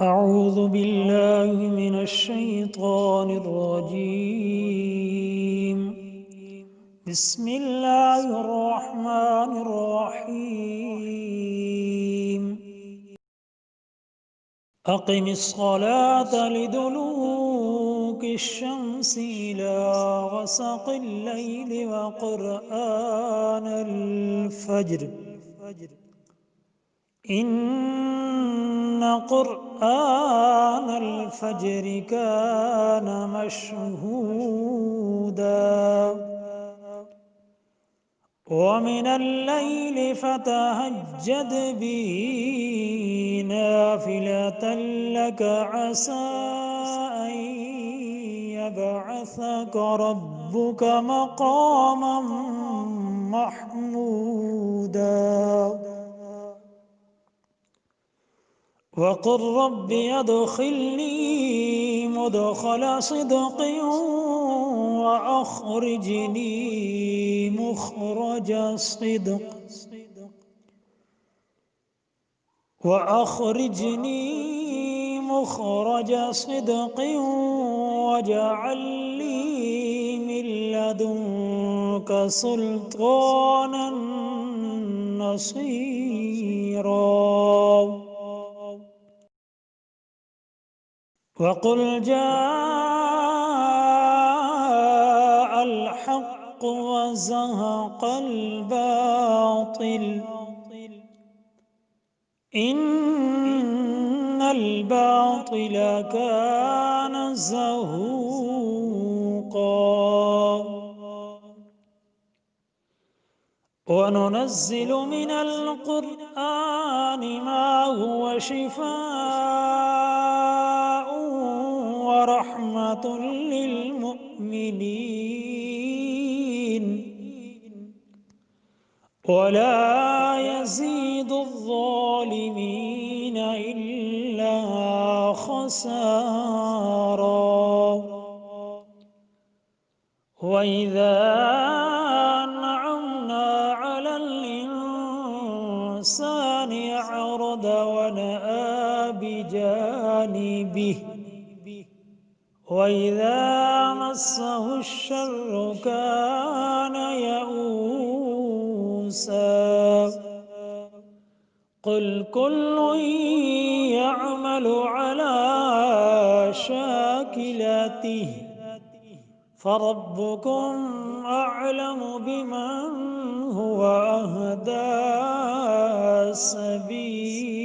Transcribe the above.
أعوذ بالله من الشيطان الرجيم. بسم الله الرحمن الرحيم. أقم الصلاة لدلوك الشمس إلى غسق الليل وقرآن الفجر إن قرآن الفجر كان مشهودا ومن الليل فتهجد به نافلة لك عسى أن يبعثك ربك مقاما محمودا وقل رب أدخلني مدخل صدق وأخرجني مخرج صدق واجعل لي من لدنك سلطانا نصيرا وقل جاء الحق وزهق الباطل إن الباطل كان زهوقا وننزل من القرآن ما هو شفاء ورحمة للمؤمنين ولا يزيد الظالمين إلا خسارا وإذا أنعمنا على الإنسان أعرض ونأى بجانبه وإذا مسه الشر كان يئوسا قل كل يعمل على شاكلته فربكم أعلم بمن هو أهدى سبيلا